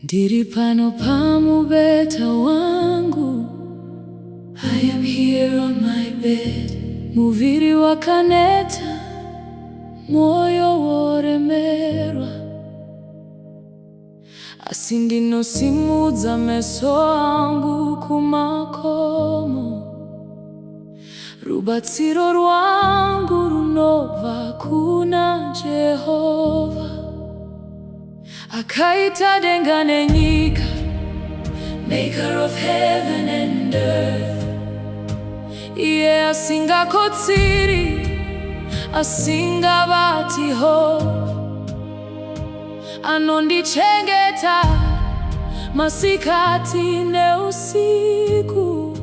Ndiri pano pamubeta wangu, I am here on my bed. Muviri wakaneta, moyo woremerwa. Asi ndinosimudza meso angu kumakomo. Rubatsiro rwangu runobva kuna Jehovha. Akaita denga nenyika, maker of heaven and earth. Iye asingakotsiri, asingabatiho. Anondichengeta masikati neusiku.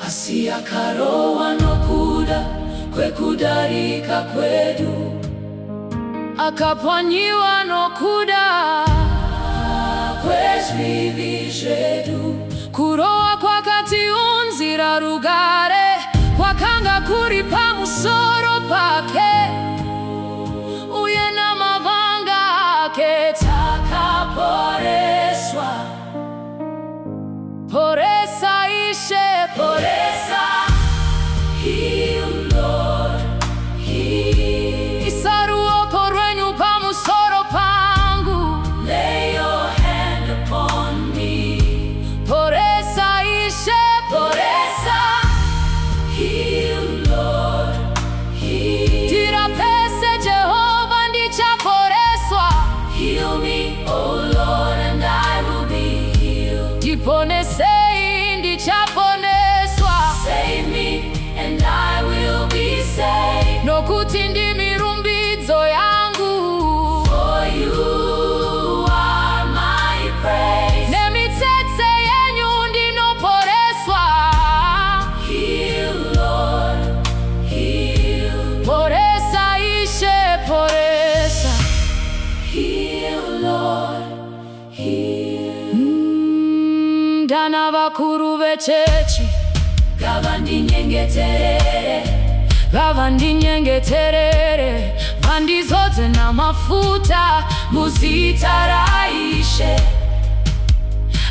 Asiyakarowa nokuda kwekudarika kwedu. Akapwanyiwa nokuda kwezvivi zvedu. Kurowa kwakatiunzira rugare, kwakanga kuri pamusoro pake. Uye namavanga ake takaporeswa. Poresa Ishe, Poresa. Heal Lord, heal. Isaruoko rwenyu pamusoro pangu. Lay your hand upon me. Poresa Ishe, Poresa. Heal Lord, heal. Tirapese Jehovha ndichaporeswa. Heal me, oh Lord, and I will be healed. Ndiponesei ndichaponeswa. Save me and I will be saved. Nokuti ndimi rumbidzo yangu. For you are my praise. Nemitsetse yenyu ndinoporeswa. Heal Lord, heal. Poresa Ishe, Poresa. Heal Lord, heal. Dana vakuru vechechi gavandinyengeterere, vandizodze namafuta muzita ra Ishe.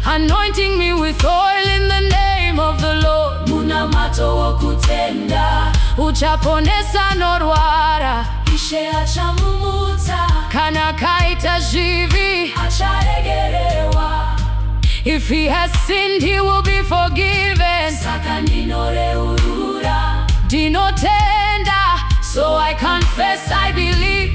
Anointing me with oil in the name of the Lord. Munamato wokutenda, uchaponesa norwara. Ishe achamumuta, kana kaita zvivi acharegerewa. If he has sinned, he will be forgiven. Saka ndinoreurura, ndinotenda, so I confess, I believe.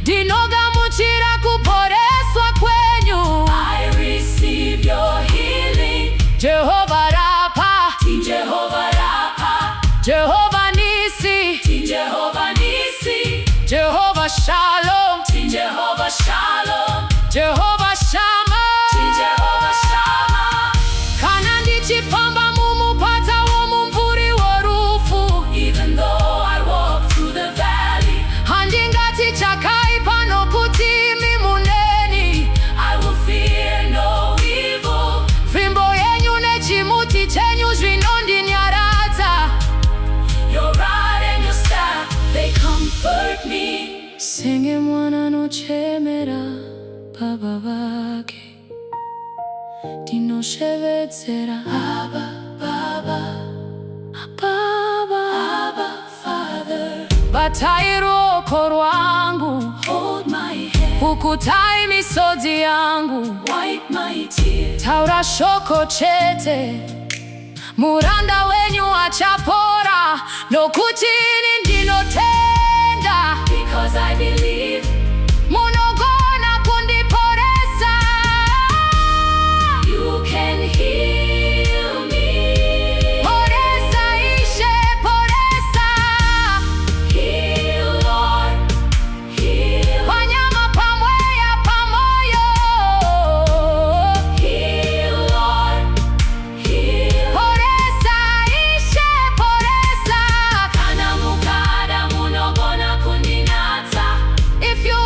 Ndinogamuchira kuporeswa kwenyu. I receive your healing. Jehovha Rapha, Team Jehovha Rapha. Jehovha Nisi, Team Jehovha Nisi. Jehovha Shalom, Team Jehovha Shalom. Jehovha Shammah, Team Jehovha Shammah. Kana ndichifamba mumupata womumvuri worufu. Even though I walk through the valley, handingati chakaipa nokuti imi muneni. I will fear no evil. Fimbo yenyu nechimuti chenyu zvinondinyaradza. Your rod and your staff, they comfort me. Senge mwana nochemera baba vake. Ndinoshevedzera Abba, Baba, Baba, Abba, Father. Batai ruoko rwangu, hold my hand. Pukutai misodzi yangu, wipe my tears. Taura shoko chete, muranda wenyu achapora. Nokuti ini ndinotenda, because I believe. Munogona kundiporesa. You can heal me. Poresa Ishe, Poresa. Heal Lord, heal. Panyama pamweya pamoyo. Heal Lord, heal. Poresa Ishe, Poresa. Kana mukada munogona kundinatsa. If you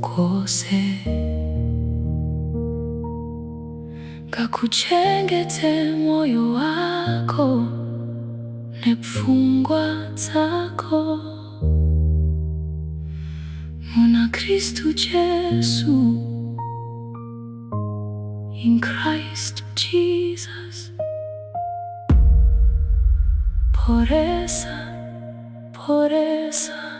ukose kakuchengete moyo wako nepfungwa dzako muna Kristu Jesu, in Christ Jesus. Poresa, poresa.